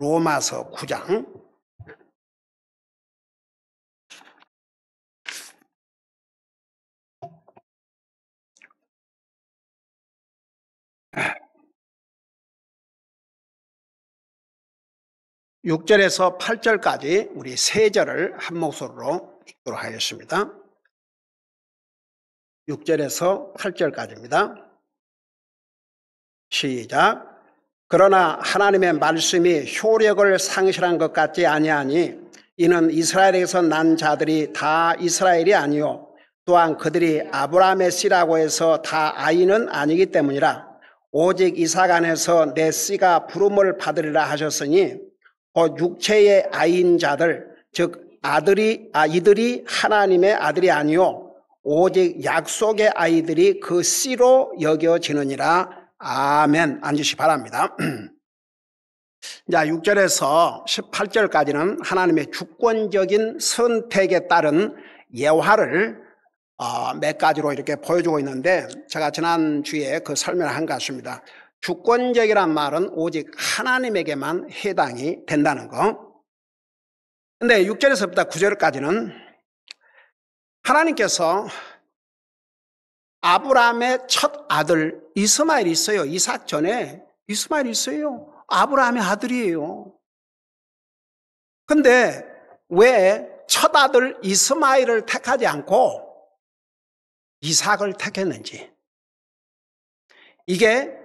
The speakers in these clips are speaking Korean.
로마서 9장 6절에서 8절까지 우리 세 절을 한 목소리로 읽도록 하겠습니다. 6절에서 8절까지입니다. 시작. 그러나 하나님의 말씀이 효력을 상실한 것 같지 아니하니 이는 이스라엘에서 난 자들이 다 이스라엘이 아니요 또한 그들이 아브라함의 씨라고 해서 다 아이는 아니기 때문이라. 오직 이삭 안에서 내 씨가 부름을 받으리라 하셨으니 육체의 아이인 자들 즉 이들이 하나님의 아들이 아니요 오직 약속의 아이들이 그 씨로 여겨지느니라. 아멘. 앉으시 바랍니다. 자, 6절에서 18절까지는 하나님의 주권적인 선택에 따른 예화를 몇 가지로 이렇게 보여주고 있는데, 제가 지난주에 그 설명을 한 것 같습니다. 주권적이란 말은 오직 하나님에게만 해당이 된다는 거. 근데 6절에서부터 9절까지는 하나님께서 아브라함의 첫 아들 이스마엘이 있어요. 이삭 전에 이스마엘이 있어요. 아브라함의 아들이에요. 근데 왜 첫 아들 이스마엘을 택하지 않고 이삭을 택했는지, 이게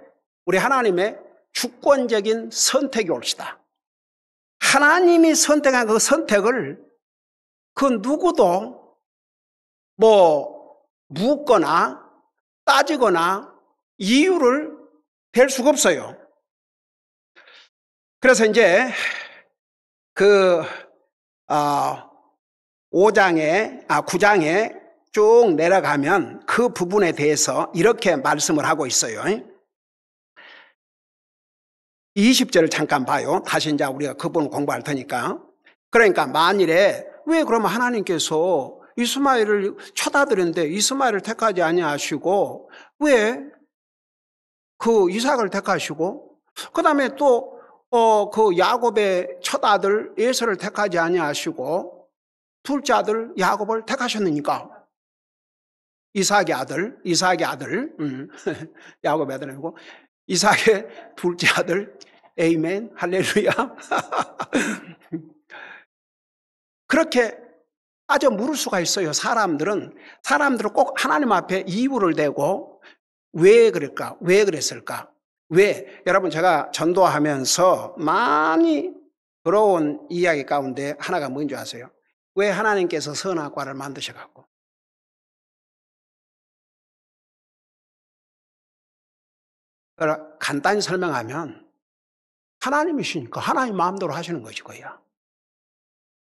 우리 하나님의 주권적인 선택이 옳시다. 하나님이 선택한 그 선택을 그 누구도 묻거나 따지거나 이유를 댈 수가 없어요. 그래서 이제 9장에 쭉 내려가면 그 부분에 대해서 이렇게 말씀을 하고 있어요. 20절을 잠깐 봐요. 다시 이제 우리가 그 부분 공부할 테니까. 그러니까 만일에 왜 그러면 하나님께서 이스마엘을 쳐다드렸는데 이스마엘을 택하지 아니하시고 왜 그 이삭을 택하시고 그 다음에 또 그 야곱의 첫 아들 에서를 택하지 아니하시고 둘째 아들 야곱을 택하셨느니까? 이삭의 아들 야곱의 아들 아니고 이삭의 둘째 아들. 에이멘 할렐루야. 그렇게 따져 물을 수가 있어요. 사람들은 꼭 하나님 앞에 이유를 대고 왜 그럴까? 왜 그랬을까? 왜? 여러분, 제가 전도하면서 많이 들어온 이야기 가운데 하나가 뭔지 아세요? 왜 하나님께서 선악과를 만드셔갖고? 간단히 설명하면 하나님이시니까 하나님 마음대로 하시는 것이고요.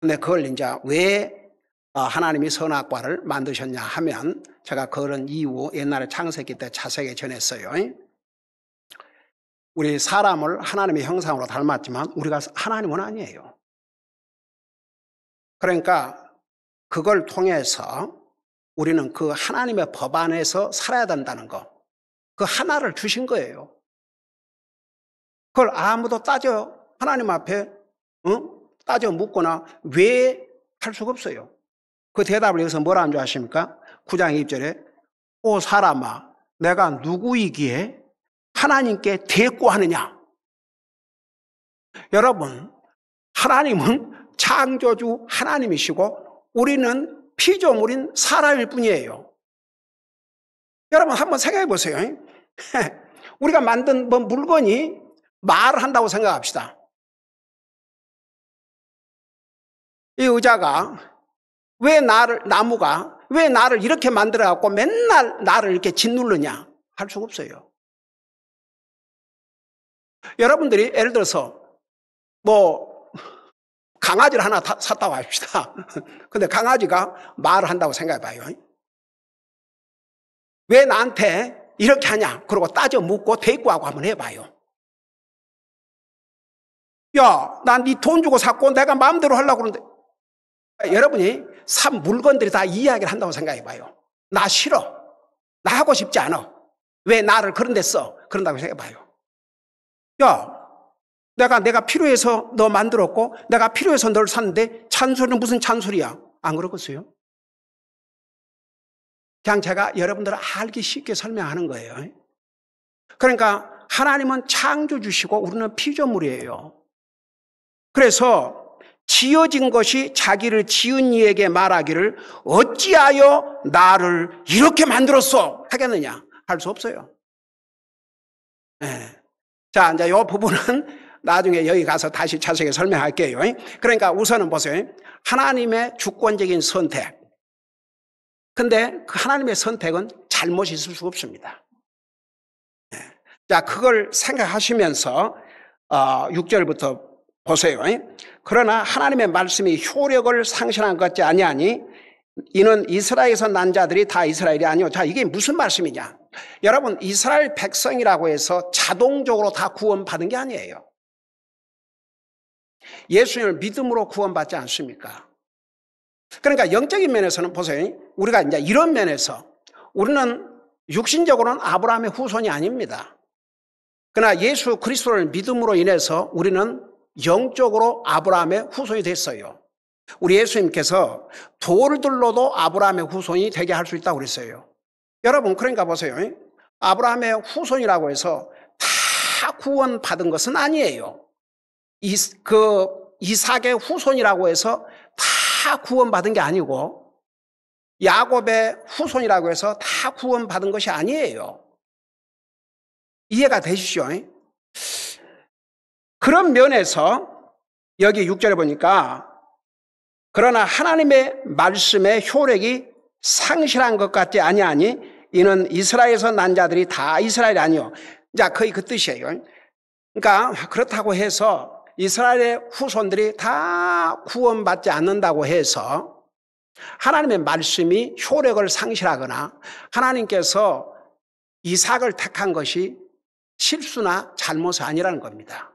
근데 그걸 이제 왜 하나님이 선악과를 만드셨냐 하면 제가 그런 이유 옛날에 창세기 때 자세하게 전했어요. 우리 사람을 하나님의 형상으로 닮았지만 우리가 하나님은 아니에요. 그러니까 그걸 통해서 우리는 그 하나님의 법 안에서 살아야 된다는 거, 그 하나를 주신 거예요. 그걸 아무도 하나님 앞에 따져 묻거나 왜 할 수가 없어요. 그 대답을 여기서 뭐라 하는 줄 아십니까? 9장 2절에 오 사람아 내가 누구이기에 하나님께 대꾸하느냐. 여러분, 하나님은 창조주 하나님이시고 우리는 피조물인 사람일 뿐이에요. 여러분 한번 생각해 보세요. 우리가 만든 물건이 말을 한다고 생각합시다. 이 의자가 나무가 왜 나를 이렇게 만들어 갖고 맨날 나를 이렇게 짓누르냐 할 수가 없어요. 여러분들이 예를 들어서 강아지를 하나 샀다고 합시다. 근데 강아지가 말을 한다고 생각해 봐요. 왜 나한테 이렇게 하냐? 그러고 따져 묻고 대꾸하고 한번 해봐요. 야, 난 네 돈 주고 샀고 내가 마음대로 하려고 그러는데. 여러분이 산 물건들이 다 이야기를 한다고 생각해 봐요. 나 싫어. 나 하고 싶지 않아. 왜 나를 그런 데 써? 그런다고 생각해 봐요. 야, 내가 필요해서 너 만들었고 내가 필요해서 널 샀는데 찬소리는 무슨 찬소리야? 안 그렇겠어요? 그냥 제가 여러분들 알기 쉽게 설명하는 거예요. 그러니까 하나님은 창조주시고 우리는 피조물이에요. 그래서 지어진 것이 자기를 지은 이에게 말하기를 어찌하여 나를 이렇게 만들었어? 하겠느냐? 할 수 없어요. 네. 자, 이제 이 부분은 나중에 여기 가서 다시 자세히 설명할게요. 그러니까 우선은 보세요. 하나님의 주권적인 선택. 근데 그 하나님의 선택은 잘못이 있을 수 없습니다. 네. 자, 그걸 생각하시면서 6절부터 보세요. 그러나 하나님의 말씀이 효력을 상실한 것 같지 아니하니 이는 이스라엘에서 난 자들이 다 이스라엘이 아니요. 자, 이게 무슨 말씀이냐? 여러분, 이스라엘 백성이라고 해서 자동적으로 다 구원받은 게 아니에요. 예수님을 믿음으로 구원받지 않습니까? 그러니까 영적인 면에서는 보세요. 우리가 이제 이런 면에서 우리는 육신적으로는 아브라함의 후손이 아닙니다. 그러나 예수 그리스도를 믿음으로 인해서 우리는 영적으로 아브라함의 후손이 됐어요. 우리 예수님께서 돌들로도 아브라함의 후손이 되게 할 수 있다고 그랬어요. 여러분, 그러니까 보세요. 아브라함의 후손이라고 해서 다 구원받은 것은 아니에요. 이삭의 후손이라고 해서 다 구원받은 게 아니고 야곱의 후손이라고 해서 다 구원받은 것이 아니에요. 이해가 되시죠? 그런 면에서 여기 6절에 보니까 그러나 하나님의 말씀의 효력이 상실한 것 같지 아니하니 이는 이스라엘에서 난 자들이 다 이스라엘이 아니요. 자, 거의 그 뜻이에요. 그러니까 그렇다고 해서 이스라엘의 후손들이 다 구원받지 않는다고 해서 하나님의 말씀이 효력을 상실하거나 하나님께서 이삭을 택한 것이 실수나 잘못이 아니라는 겁니다.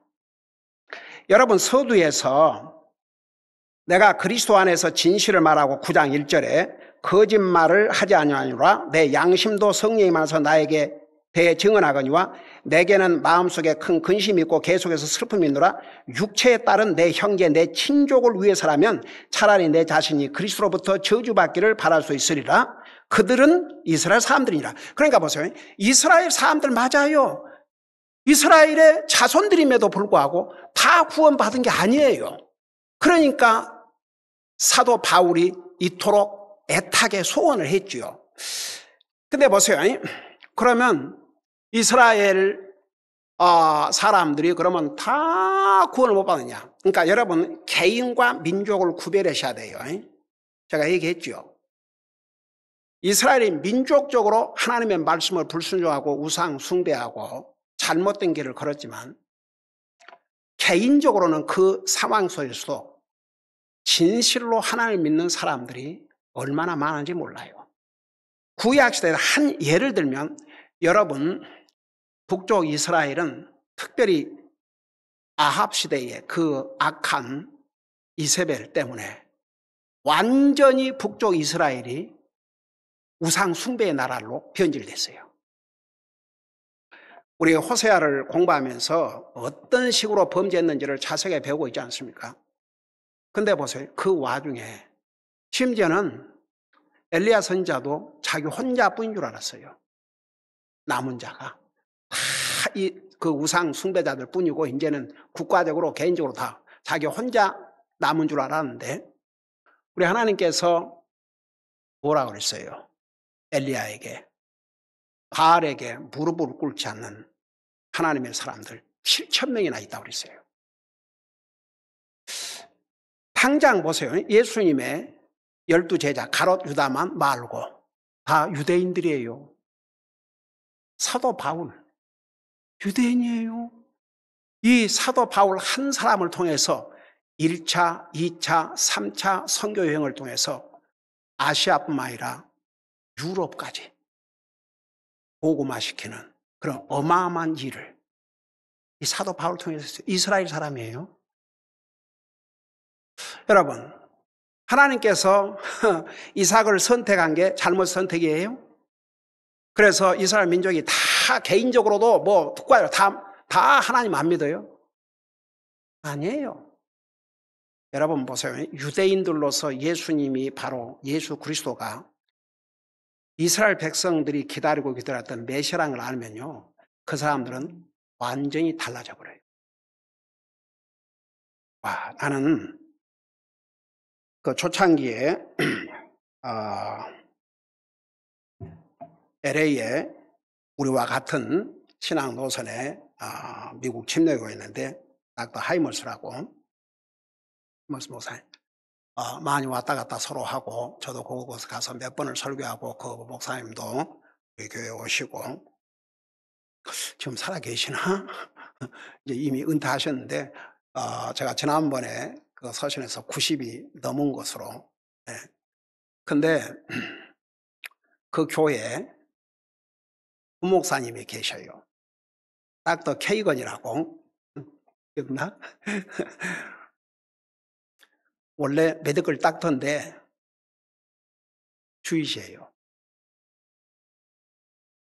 여러분, 서두에서 내가 그리스도 안에서 진실을 말하고 9장 1절에 거짓말을 하지 아니하노라 내 양심도 성령이 많아서 나에게 대해 증언하거니와 내게는 마음속에 큰 근심이 있고 계속해서 슬픔이 있노라. 육체에 따른 내 형제 내 친족을 위해서라면 차라리 내 자신이 그리스도로부터 저주받기를 바랄 수 있으리라. 그들은 이스라엘 사람들이니라. 그러니까 보세요. 이스라엘 사람들 맞아요. 이스라엘의 자손들임에도 불구하고 다 구원받은 게 아니에요. 그러니까 사도 바울이 이토록 애타게 소원을 했지요. 근데 보세요. 그러면 이스라엘 사람들이 그러면 다 구원을 못 받느냐? 그러니까 여러분, 개인과 민족을 구별하셔야 돼요. 제가 얘기했죠. 이스라엘이 민족적으로 하나님의 말씀을 불순종하고 우상 숭배하고 잘못된 길을 걸었지만 개인적으로는 그 상황 속에서도 진실로 하나님을 믿는 사람들이 얼마나 많은지 몰라요. 구약시대에 한 예를 들면 여러분, 북쪽 이스라엘은 특별히 아합 시대의 그 악한 이세벨 때문에 완전히 북쪽 이스라엘이 우상 숭배의 나라로 변질됐어요. 우리 호세아를 공부하면서 어떤 식으로 범죄했는지를 자세하게 배우고 있지 않습니까? 근데 보세요. 그 와중에 심지어는 엘리야 선지자도 자기 혼자뿐인 줄 알았어요. 남은 자가 다 그 우상 숭배자들 뿐이고 이제는 국가적으로 개인적으로 다 자기 혼자 남은 줄 알았는데 우리 하나님께서 뭐라 그랬어요? 엘리야에게 바알에게 무릎을 꿇지 않는 하나님의 사람들 7,000명이나 있다고 그랬어요. 당장 보세요. 예수님의 12제자 가롯 유다만 말고 다 유대인들이에요. 사도 바울 유대인이에요. 이 사도 바울 한 사람을 통해서 1차, 2차, 3차 선교 여행을 통해서 아시아뿐만 아니라 유럽까지 복음화시키는 그런 어마어마한 일을 이 사도 바울을 통해서 했어요. 이스라엘 사람이에요. 여러분, 하나님께서 이삭을 선택한 게 잘못 선택이에요? 그래서 이스라엘 민족이 다 개인적으로도 뭐 국가적으로 다 하나님 안 믿어요? 아니에요. 여러분 보세요. 유대인들로서 예수님이 바로 예수 그리스도가 이스라엘 백성들이 기다리고 기다렸던 메시아라는 걸 알면요, 그 사람들은 완전히 달라져 버려요. 와, 나는 그 초창기에 LA에 우리와 같은 신앙 노선에 미국 침례교가 있는데 닥터 하이머스라고 목사님 많이 왔다 갔다 서로 하고, 저도 그곳 가서 몇 번을 설교하고, 그 목사님도 우리 교회에 오시고, 지금 살아 계시나? 이제 이미 은퇴하셨는데, 제가 지난번에 그 서신에서 90이 넘은 것으로. 네. 근데 그 교회에 부목사님이 계셔요. 닥터 케이건이라고. 기억나? 원래 메디컬 닥터인데 주이시예요.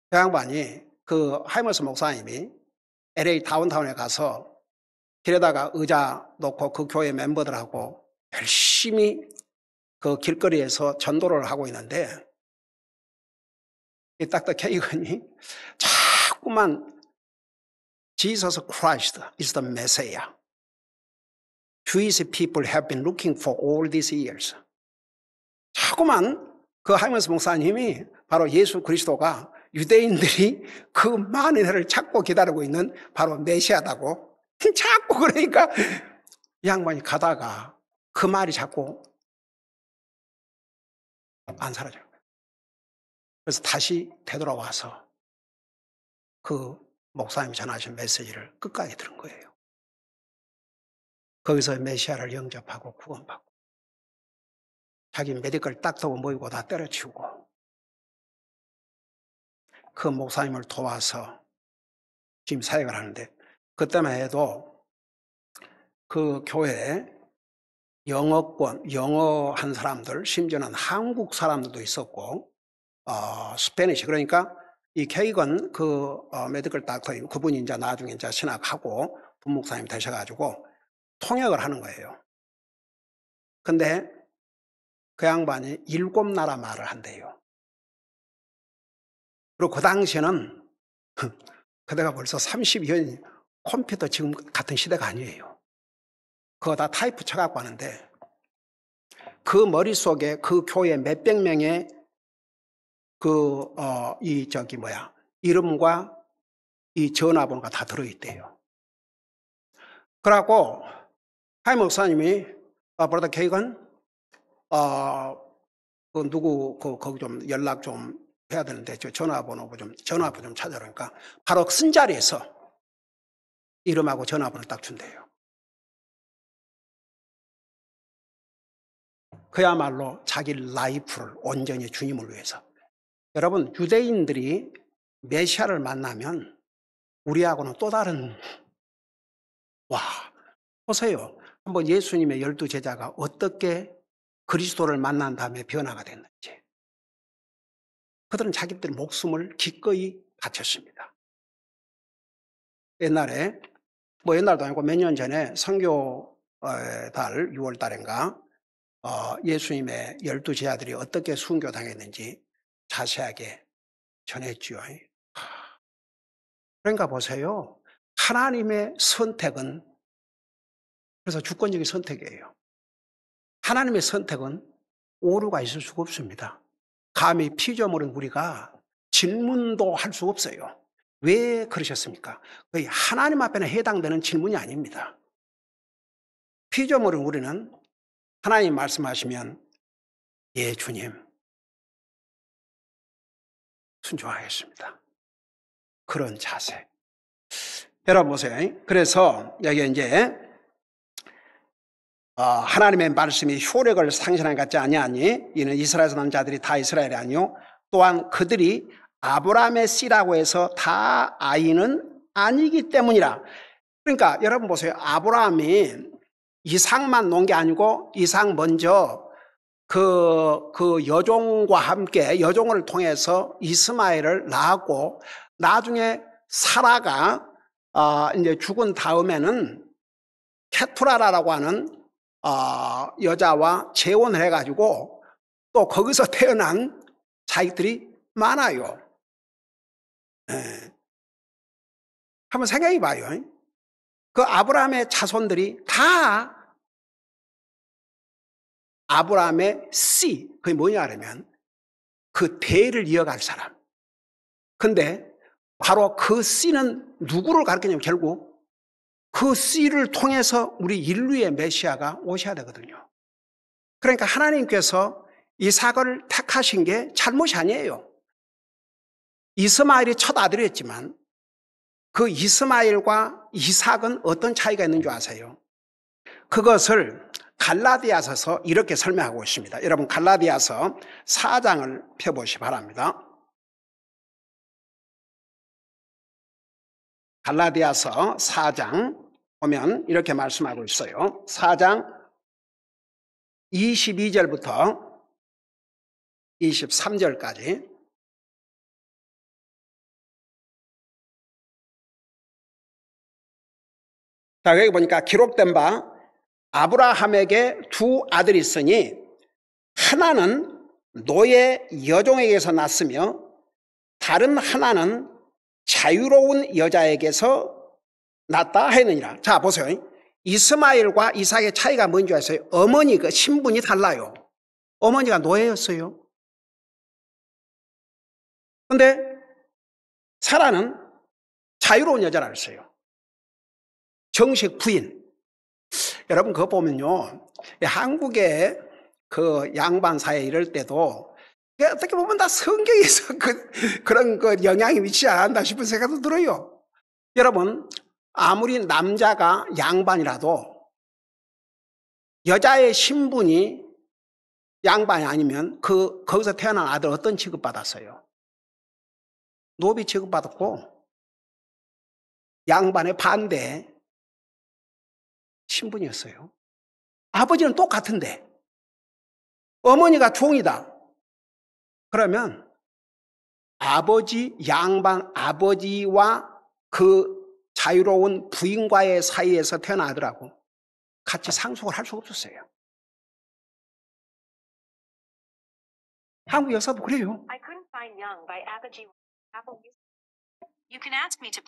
그 양반이, 그 하이머스 목사님이 LA 다운타운에 가서 길에다가 의자 놓고 그 교회 멤버들하고 열심히 그 길거리에서 전도를 하고 있는데, 이 닥터 케이건이 자꾸만 Jesus Christ is the Messiah. Jewish people have been looking for all these years. 자꾸만 그 하이머스 목사님이 바로 예수 그리스도가 유대인들이 그 많은 해를 찾고 기다리고 있는 바로 메시아다고 자꾸, 그러니까 이 양반이 가다가 그 말이 자꾸 안 사라져요. 그래서 다시 되돌아와서 그 목사님이 전하신 메시지를 끝까지 들은 거예요. 거기서 메시아를 영접하고 구원받고, 자기 메디컬 닥터고 뭐이고 다 때려치우고, 그 목사님을 도와서 지금 사역을 하는데, 그때만 해도 그 교회에 영어 한 사람들, 심지어는 한국 사람들도 있었고, 스페니시, 그러니까 이 케이건 그 메디컬 닥터인 그분이 이제 나중에 이제 신학하고 분목사님 되셔가지고 통역을 하는 거예요. 근데 그 양반이 7나라 말을 한대요. 그리고 그 당시에는 그때가 벌써 30년, 컴퓨터 지금 같은 시대가 아니에요. 그거 다 타이프 쳐갖고 하는데, 그 머릿속에 그 교회 몇백 명의 이름과 이 전화번호가 다 들어있대요. 그러고 하이 목사님이 브라더 케이건 그 누구 거기 좀 연락 좀 해야 되는데 저 전화번호 좀 찾아라니까 바로 쓴 자리에서 이름하고 전화번호를 딱 준대요. 그야말로 자기 라이프를 온전히 주님을 위해서. 여러분, 유대인들이 메시아를 만나면 우리하고는 또 다른, 보세요. 한번 예수님의 12제자가 어떻게 그리스도를 만난 다음에 변화가 됐는지. 그들은 자기들 목숨을 기꺼이 바쳤습니다. 옛날에, 옛날도 아니고 몇 년 전에 선교 달 6월 달인가 예수님의 12제자들이 어떻게 순교당했는지 자세하게 전했지요. 그러니까 보세요. 하나님의 선택은, 그래서 주권적인 선택이에요. 하나님의 선택은 오류가 있을 수가 없습니다. 감히 피조물은 우리가 질문도 할 수 없어요. 왜 그러셨습니까? 거의 하나님 앞에는 해당되는 질문이 아닙니다. 피조물은 우리는 하나님 말씀하시면 예 주님 순종하겠습니다. 그런 자세. 여러분 보세요. 그래서 여기 이제 하나님의 말씀이 효력을 상실한 것 같지 아니하니 이는 이스라엘에서 난 자들이 다 이스라엘이 아니요 또한 그들이 아브라함의 씨라고 해서 다 아이는 아니기 때문이라. 그러니까 여러분 보세요. 아브라함이 이삭만 놓은 게 아니고 이삭 먼저 그 여종과 함께 여종을 통해서 이스마엘을 낳았고, 나중에 사라가 이제 죽은 다음에는 케투라라고 하는 여자와 재혼을 해가지고 또 거기서 태어난 자식들이 많아요. 예. 한번 생각해 봐요. 그 아브라함의 자손들이 다 아브라함의 씨, 그게 뭐냐 그러면 그 대를 이어갈 사람. 근데 바로 그 씨는 누구를 가르치냐면 결국 그 씨를 통해서 우리 인류의 메시아가 오셔야 되거든요. 그러니까 하나님께서 이삭을 택하신 게 잘못이 아니에요. 이스마엘이 첫 아들이었지만 그 이스마엘과 이삭은 어떤 차이가 있는 줄 아세요? 그것을 갈라디아서서 이렇게 설명하고 있습니다. 여러분 갈라디아서 4장을 펴보시 바랍니다. 갈라디아서 4장 보면 이렇게 말씀하고 있어요. 4장 22절부터 23절까지. 자, 여기 보니까 기록된 바 아브라함에게 두 아들이 있으니 하나는 노예 여종에게서 났으며 다른 하나는 자유로운 여자에게서 났다 했느니라. 자, 보세요. 이스마엘과 이삭의 차이가 뭔지 아세요? 어머니 그 신분이 달라요. 어머니가 노예였어요. 근데 사라는 자유로운 여자라 했어요. 정식 부인. 여러분 그거 보면요, 한국의 그 양반 사회 이럴 때도 어떻게 보면 다 성경에서 그런 그 영향이 미치지 않았나 싶은 생각도 들어요. 여러분 아무리 남자가 양반이라도 여자의 신분이 양반이 아니면 거기서 태어난 아들 어떤 취급받았어요? 노비 취급받았고 양반의 반대 신분이었어요. 아버지는 똑같은데 어머니가 종이다. 그러면 아버지, 양반 아버지와 그 자유로운 부인과의 사이에서 태어난 아들하고 같이 상속을 할 수가 없었어요. 한국 역사도 그래요. I couldn't find Young by Apogee Apple Music. You can ask me to.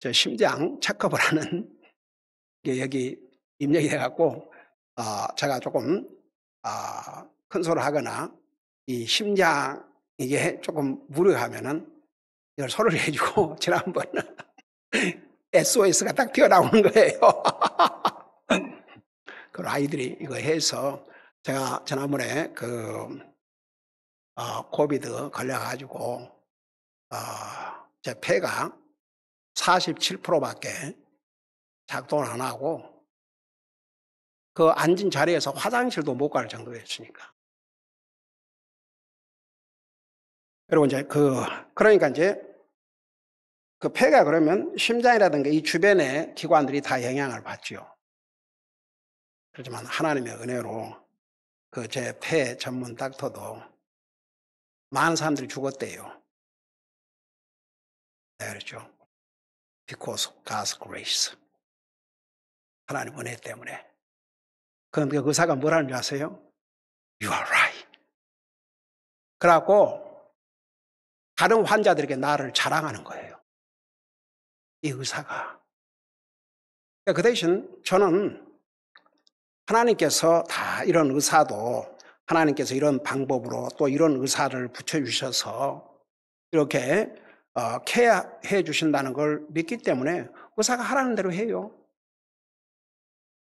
저 심장 체크업을 하는 게 여기 입력이 돼갖고 제가 조금 큰 소리를 하거나 이 심장 이게 조금 무료하면은 이걸 소리를 해주고 지난번은 SOS가 딱 튀어나오는 거예요. 그 아이들이 이거 해서 제가 지난번에 코비드 걸려가지고 제 폐가 47%밖에 작동을 안 하고 그 앉은 자리에서 화장실도 못 갈 정도였으니까. 그리고 이제 그러니까 이제 그 폐가 그러면 심장이라든가 이 주변의 기관들이 다 영향을 받죠. 그렇지만 하나님의 은혜로 그 제 폐 전문 닥터도 많은 사람들이 죽었대요. 네, 그렇죠. Because of God's grace. 하나님 은혜 때문에. 그런데 그 의사가 뭐라는 줄 아세요? You are right. 그래갖고 다른 환자들에게 나를 자랑하는 거예요. 이 의사가. 그 대신 저는 하나님께서 다 이런 의사도 하나님께서 이런 방법으로 또 이런 의사를 붙여주셔서 이렇게 케어해 주신다는 걸 믿기 때문에 의사가 하라는 대로 해요.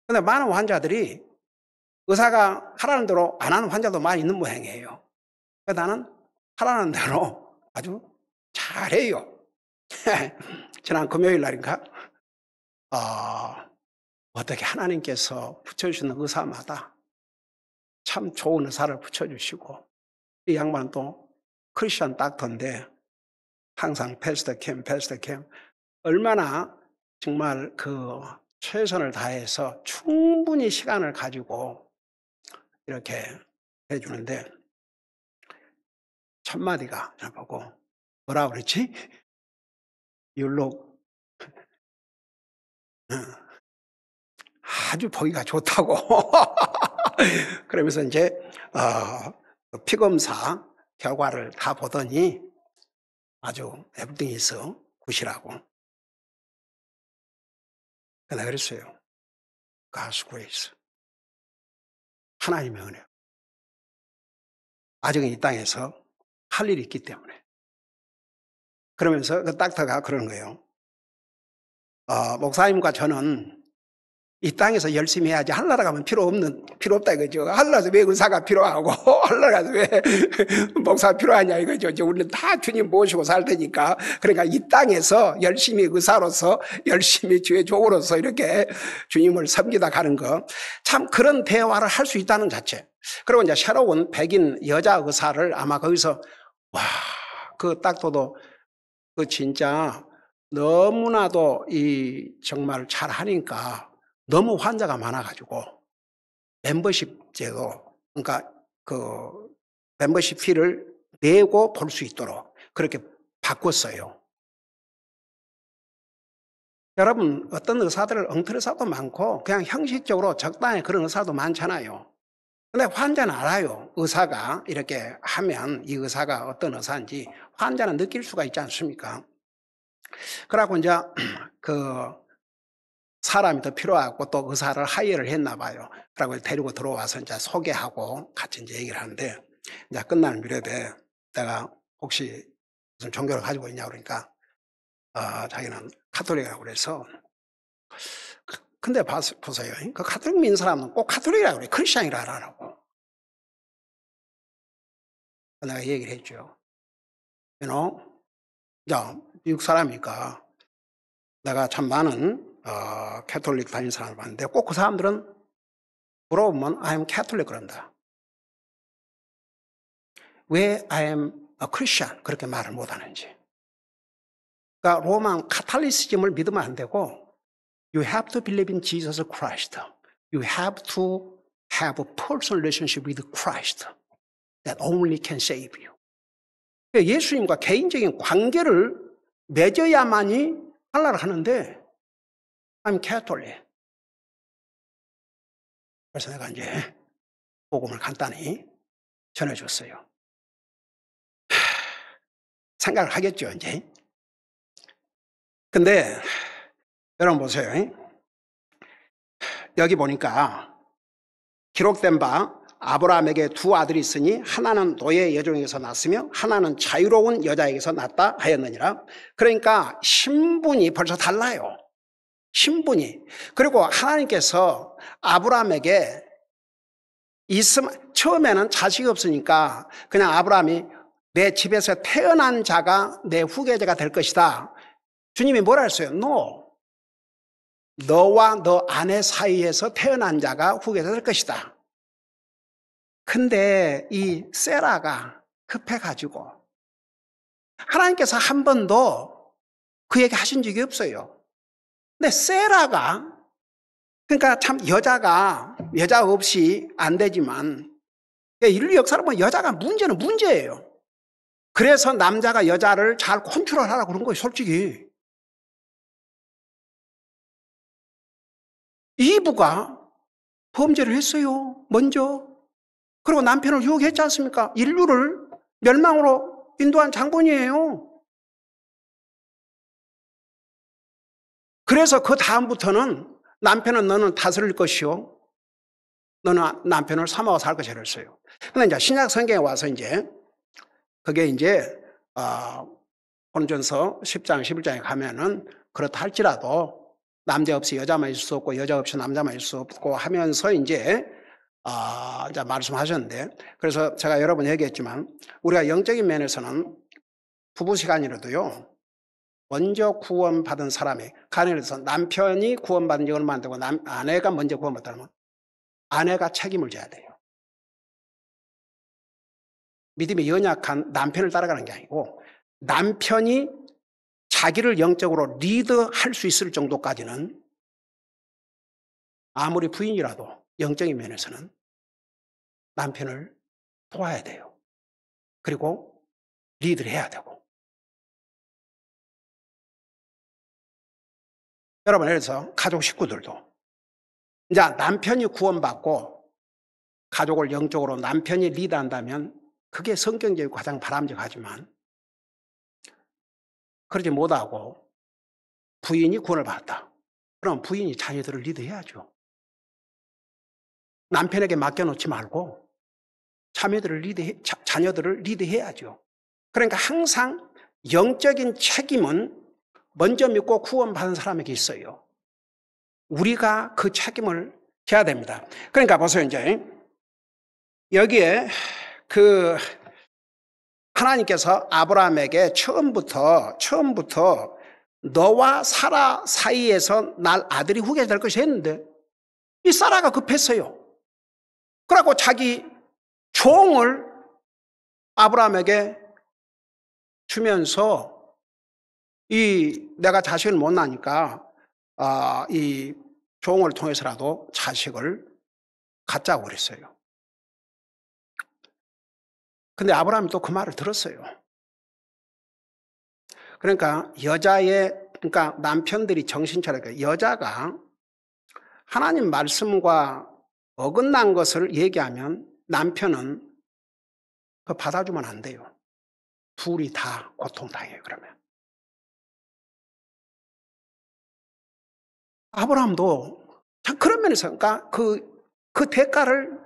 그런데 많은 환자들이 의사가 하라는 대로 안 하는 환자도 많이 있는 모양이에요. 그래서 나는 하라는 대로 아주 잘해요. 지난 금요일 날인가 어떻게 하나님께서 붙여주시는 의사마다 참 좋은 의사를 붙여주시고 이 양반은 또 크리스천 닥터인데 항상 패스터 캠 얼마나 정말 최선을 다해서 충분히 시간을 가지고 이렇게 해주는데 첫 마디가 저를 보고 뭐라 그랬지? You look 아주 보기가 좋다고. 그러면서 이제 피검사 결과를 다 보더니 아주 everything is 굿이라고. 내가 그랬어요. God's grace. 하나님의 은혜. 아직은 이 땅에서 할 일이 있기 때문에. 그러면서 그 닥터가 그러는 거예요. 목사님과 저는 이 땅에서 열심히 해야지 하늘나라 가면 필요 없다 이거죠. 하늘나라에서 왜 의사가 필요하고 하늘나라에서 왜 목사가 필요하냐 이거죠. 우리는 다 주님 모시고 살 테니까. 그러니까 이 땅에서 열심히 의사로서 열심히 주의 종으로서 이렇게 주님을 섬기다 가는 거. 참 그런 대화를 할 수 있다는 자체. 그리고 이제 새로운 백인 여자 의사를 아마 거기서 와, 그 닥터도 그 진짜 너무나도 정말 잘하니까 너무 환자가 많아가지고 멤버십 제도, 그러니까 그 멤버십 피를 내고 볼 수 있도록 그렇게 바꿨어요. 여러분 어떤 의사들 엉터리 의사도 많고 그냥 형식적으로 적당히 그런 의사도 많잖아요. 근데 환자는 알아요. 의사가 이렇게 하면 이 의사가 어떤 의사인지 환자는 느낄 수가 있지 않습니까? 그러고 이제 그 사람이 더 필요하고 또 의사를 하이어를 했나 봐요. 그러고 데리고 들어와서 이제 소개하고 같이 이제 얘기를 하는데 이제 끝나는 무렵에 내가 혹시 무슨 종교를 가지고 있냐 그러니까 자기는 카톨릭이라고 그래서 근데 보세요. 그 카톨릭 믿는 사람은 꼭 카톨릭이라고 그래. 크리스찬이라 하라고. 내가 얘기를 했죠. 야, 미국 사람이니까 내가 참 많은 캐톨릭 다니는 사람을 봤는데 꼭 그 사람들은 물어보면 I am Catholic 그런다. 왜 I am a Christian 그렇게 말을 못하는지. 그러니까 로마 카탈리시즘을 믿으면 안 되고 You have to believe in Jesus Christ. You have to have a personal relationship with Christ that only can save you. 예수님과 개인적인 관계를 맺어야만이 하려고 하는데 I'm Catholic. 그래서 내가 이제 복음을 간단히 전해줬어요. 생각을 하겠죠, 이제. 근데 여러분 보세요. 여기 보니까 기록된 바 아브라함에게 두 아들이 있으니 하나는 노예 여종에게서 났으며 하나는 자유로운 여자에게서 났다 하였느니라. 그러니까 신분이 벌써 달라요. 신분이. 그리고 하나님께서 아브라함에게 처음에는 자식이 없으니까 그냥 아브라함이 내 집에서 태어난 자가 내 후계자가 될 것이다. 주님이 뭐라 했어요? No. 너와 너 아내 사이에서 태어난 자가 후계자 될 것이다. 근데 이 세라가 급해가지고 하나님께서 한 번도 그에게 하신 적이 없어요. 근데 세라가 그러니까 참 여자 없이 안 되지만 인류 역사를 보면 여자가 문제는 문제예요. 그래서 남자가 여자를 잘 컨트롤하라고 그런 거예요, 솔직히. 이브가 범죄를 했어요, 먼저. 그리고 남편을 유혹했지 않습니까? 인류를 멸망으로 인도한 장본이에요. 그래서 그 다음부터는 남편은 너는 다스릴 것이요. 너는 남편을 삼아서 살 것이라 했어요. 근데 이제 신약 성경에 와서 이제 그게 이제 고린도전서 10장 11장에 가면은 그렇다 할지라도 남자 없이 여자만 있을 수 없고 여자 없이 남자만 있을 수 없고 하면서 이제 말씀하셨는데, 그래서 제가 여러 번 얘기했지만 우리가 영적인 면에서는 부부 시간이라도요 먼저 구원받은 사람이, 가정에서 남편이 구원받은 지 얼마 안 되고 아내가 먼저 구원받다면 아내가 책임을 져야 돼요. 믿음이 연약한 남편을 따라가는 게 아니고 남편이 자기를 영적으로 리드할 수 있을 정도까지는 아무리 부인이라도 영적인 면에서는 남편을 도와야 돼요. 그리고 리드를 해야 되고. 여러분, 예를 들어서 가족 식구들도 이제 남편이 구원받고 가족을 영적으로 남편이 리드한다면 그게 성경적이고 가장 바람직하지만 그러지 못하고 부인이 구원을 받았다. 그럼 부인이 자녀들을 리드해야죠. 남편에게 맡겨놓지 말고 자녀들을 리드해야죠. 그러니까 항상 영적인 책임은 먼저 믿고 구원받은 사람에게 있어요. 우리가 그 책임을 져야 됩니다. 그러니까 보세요. 이제 여기에 하나님께서 아브라함에게 처음부터 너와 사라 사이에서 날 아들이 후계자 될 것이 했는데 이 사라가 급했어요. 그래갖고 자기 종을 아브라함에게 주면서 내가 자식을 못 낳으니까 이 종을 통해서라도 자식을 갖자고 그랬어요. 근데 아브라함이 또 그 말을 들었어요. 그러니까 그러니까 남편들이 정신 차리고 여자가 하나님 말씀과 어긋난 것을 얘기하면 남편은 그거 받아주면 안 돼요. 둘이 다 고통당해요, 그러면. 아브라함도 그런 면에서 그러니까 그 대가를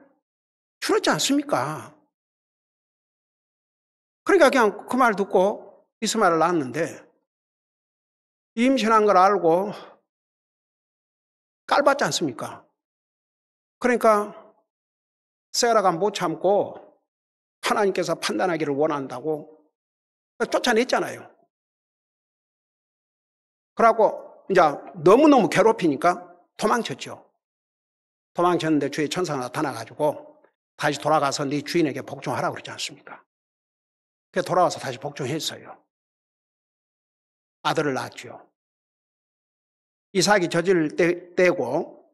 치렀지 않습니까? 그러니까 그냥 그 말 듣고 이스마엘을 낳았는데 임신한 걸 알고 깔봤지 않습니까? 그러니까 세라가 못 참고 하나님께서 판단하기를 원한다고 쫓아냈잖아요. 그러고 이제 너무너무 괴롭히니까 도망쳤죠. 도망쳤는데 주의 천사가 나타나가지고 다시 돌아가서 네 주인에게 복종하라고 그러지 않습니까? 그래서 돌아와서 다시 복종했어요. 아들을 낳았죠. 이삭이 젖을 떼고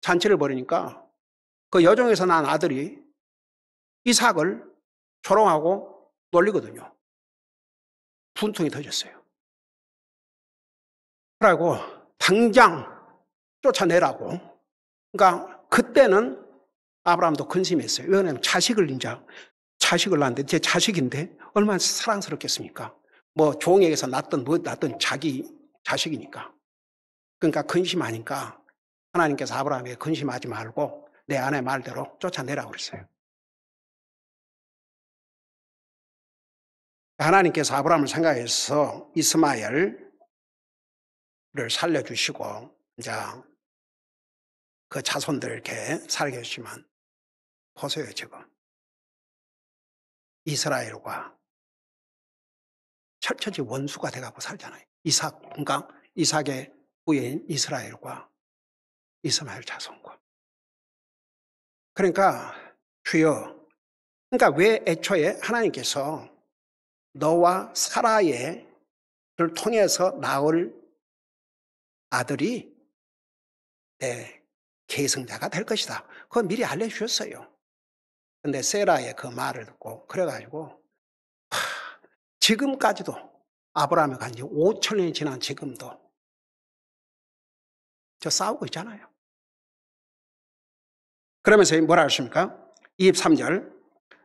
잔치를 벌이니까 그 여종에서 난 아들이 이삭을 조롱하고 놀리거든요. 분통이 터졌어요. 그리고 당장 쫓아내라고. 그러니까 그때는 아브라함도 근심했어요. 왜냐하면 자식을 낳았는데 제 자식인데 얼마나 사랑스럽겠습니까? 뭐 종에게서 낳든 자기 자식이니까. 그러니까 근심하니까 하나님께서 아브라함에게 근심하지 말고 내 아내 말대로 쫓아내라고 그랬어요. 하나님께서 아브라함을 생각해서 이스마엘을 살려주시고 이제 그 자손들 이렇게 살게 해주시면 보세요. 지금 이스라엘과 철저히 원수가 돼가고 살잖아요. 그러니까 이삭의 부인 이스라엘과 이스마엘 자손과. 그러니까 주여, 그러니까 왜 애초에 하나님께서 너와 사라를 통해서 낳을 아들이 내 계승자가 될 것이다. 그건 미리 알려주셨어요. 근데 세라의 그 말을 듣고 그래가지고 지금까지도 아브라함이 간 지 5,000년이 지난 지금도 저 싸우고 있잖아요. 그러면서 뭐라 하십니까? 23절.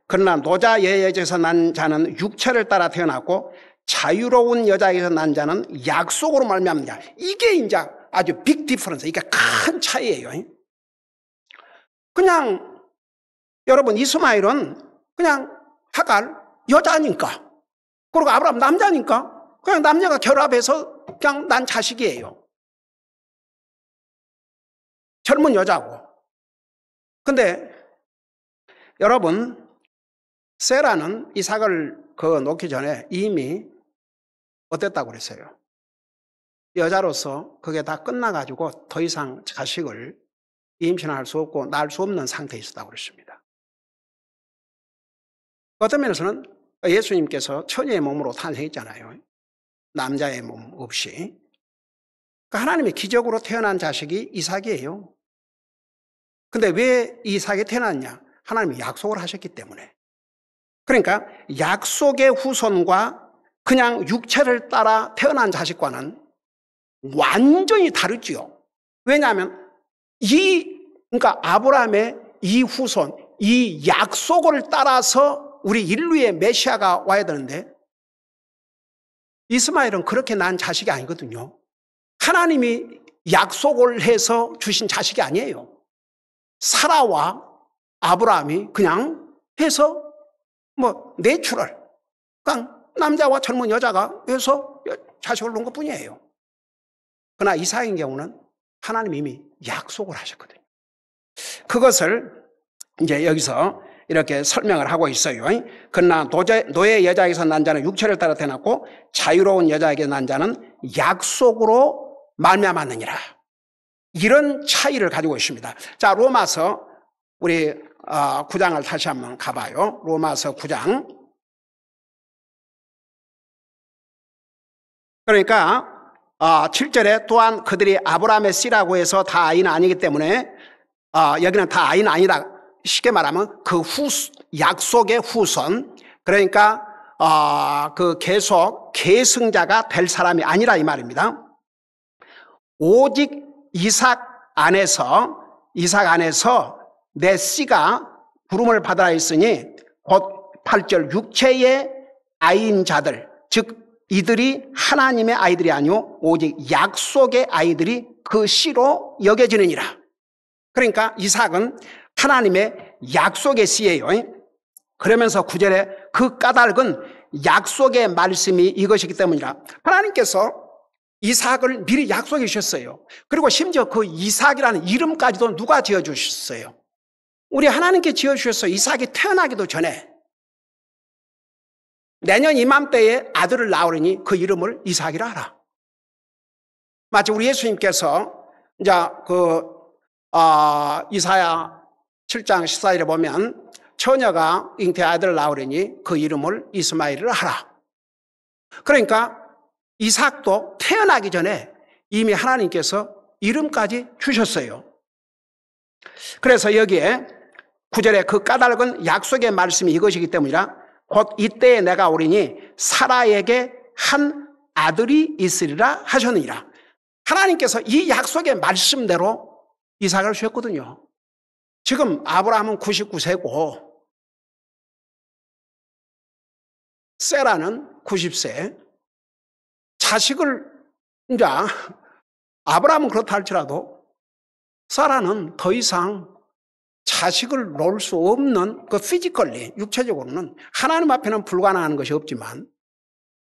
그러나 노자 여자에게서 난 자는 육체를 따라 태어났고 자유로운 여자에게서 난 자는 약속으로 말미암느냐. 이게 이제 아주 빅 디퍼런스, 이게 큰 차이예요. 그냥 여러분 이스마엘은 그냥 하갈 여자니까, 그리고 아브라함 남자니까 그냥 남녀가 결합해서 그냥 난 자식이에요. 젊은 여자고. 근데 여러분 세라는 이삭을 놓기 전에 이미 어땠다고 그랬어요? 여자로서 그게 다 끝나가지고 더 이상 자식을 임신할 수 없고 낳을 수 없는 상태에 있었다고 그랬습니다. 어떤 면에서는 예수님께서 처녀의 몸으로 탄생했잖아요. 남자의 몸 없이. 그러니까 하나님의 기적으로 태어난 자식이 이삭이에요. 근데 왜 이삭이 태어났냐? 하나님이 약속을 하셨기 때문에. 그러니까 약속의 후손과 그냥 육체를 따라 태어난 자식과는 완전히 다르지요. 왜냐하면 그러니까 아브라함의 이 후손, 이 약속을 따라서 우리 인류의 메시아가 와야 되는데 이스마엘은 그렇게 난 자식이 아니거든요. 하나님이 약속을 해서 주신 자식이 아니에요. 사라와 아브라함이 그냥 해서 내추럴, 그냥 남자와 젊은 여자가 해서 자식을 놓은 것뿐이에요. 그러나 이삭의 경우는 하나님이 이미 약속을 하셨거든요. 그것을 이제 여기서 이렇게 설명을 하고 있어요. 그러나 노예 여자에게서 난 자는 육체를 따라 태어났고 자유로운 여자에게 난 자는 약속으로 말미암았느니라. 이런 차이를 가지고 있습니다. 자, 로마서 우리 9장을 다시 한번 가봐요. 로마서 9장. 그러니까 7절에 또한 그들이 아브라함의 씨라고 해서 다 아이는 아니기 때문에 여기는 다 아이는 아니다. 쉽게 말하면 그 약속의 후손, 그러니까 그 계속 계승자가 될 사람이 아니라 이 말입니다. 오직 이삭 안에서 내 씨가 부름을 받아 있으니 곧 8절 육체의 아이인 자들, 즉 이들이 하나님의 아이들이 아니오 오직 약속의 아이들이 그 씨로 여겨지느니라. 그러니까 이삭은 하나님의 약속의 씨예요. 그러면서 9절에 그 까닭은 약속의 말씀이 이것이기 때문이라. 하나님께서 이삭을 미리 약속해 주셨어요. 그리고 심지어 그 이삭이라는 이름까지도 누가 지어주셨어요? 우리 하나님께 지어주셨어요. 이삭이 태어나기도 전에 내년 이맘때에 아들을 낳으려니 그 이름을 이삭이라 하라. 마치 우리 예수님께서 이제 이사야 7장 14절에 보면 처녀가 잉태 아들을 낳으려니 그 이름을 이스마엘을 하라. 그러니까 이삭도 태어나기 전에 이미 하나님께서 이름까지 주셨어요. 그래서 여기에 9절에 그 까닭은 약속의 말씀이 이것이기 때문이라. 곧 이때에 내가 오리니 사라에게 한 아들이 있으리라 하셨느니라. 하나님께서 이 약속의 말씀대로 이삭을 주셨거든요. 지금 아브라함은 99세고 세라는 90세. 자식을 이제 아브라함은 그렇다 할지라도 사라는 더 이상 자식을 놓을 수 없는 그 피지컬리 육체적으로는 하나님 앞에는 불가능한 것이 없지만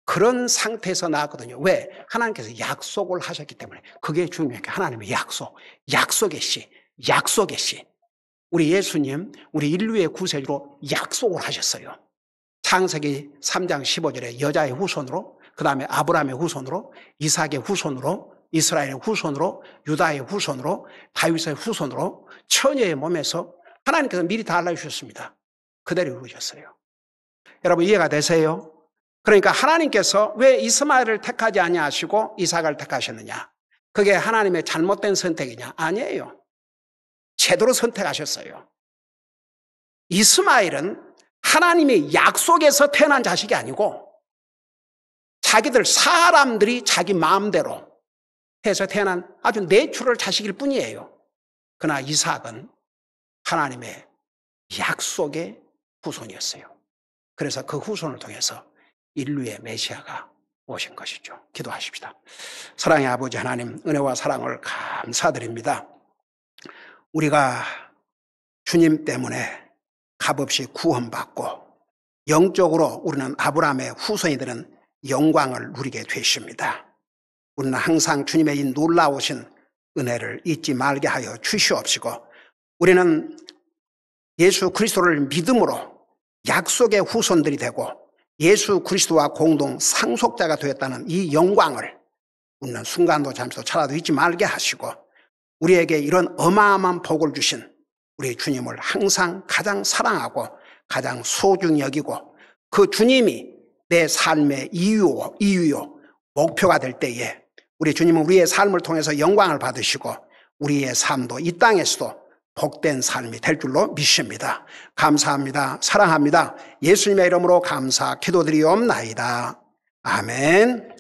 그런 상태에서 나왔거든요. 왜? 하나님께서 약속을 하셨기 때문에. 그게 중요해요. 하나님의 약속의 씨. 우리 예수님, 우리 인류의 구세주로 약속을 하셨어요. 창세기 3장 15절에 여자의 후손으로, 그 다음에 아브라함의 후손으로, 이삭의 후손으로, 이스라엘의 후손으로, 유다의 후손으로, 다윗의 후손으로 처녀의 몸에서 하나님께서 미리 다 알려주셨습니다. 그대로 이루어졌어요. 여러분 이해가 되세요? 그러니까 하나님께서 왜 이스마엘을 택하지 아니하시고 이삭을 택하셨느냐? 그게 하나님의 잘못된 선택이냐? 아니에요. 제대로 선택하셨어요. 이스마엘은 하나님의 약속에서 태어난 자식이 아니고 사람들이 자기 마음대로 해서 태어난 아주 내추럴 자식일 뿐이에요. 그러나 이삭은 하나님의 약속의 후손이었어요. 그래서 그 후손을 통해서 인류의 메시아가 오신 것이죠. 기도하십시다. 사랑의 아버지 하나님, 은혜와 사랑을 감사드립니다. 우리가 주님 때문에 값없이 구원받고 영적으로 우리는 아브라함의 후손이 되는 영광을 누리게 되십니다. 우리는 항상 주님의 이 놀라우신 은혜를 잊지 말게 하여 주시옵시고 우리는 예수 그리스도를 믿음으로 약속의 후손들이 되고 예수 그리스도와 공동 상속자가 되었다는 이 영광을 우리는 순간도 잠시도 차라도 잊지 말게 하시고 우리에게 이런 어마어마한 복을 주신 우리 주님을 항상 가장 사랑하고 가장 소중히 여기고 그 주님이 내 삶의 이유요 목표가 될 때에 우리 주님은 우리의 삶을 통해서 영광을 받으시고 우리의 삶도 이 땅에서도 복된 삶이 될 줄로 믿습니다. 감사합니다. 사랑합니다. 예수님의 이름으로 감사 기도드리옵나이다. 아멘.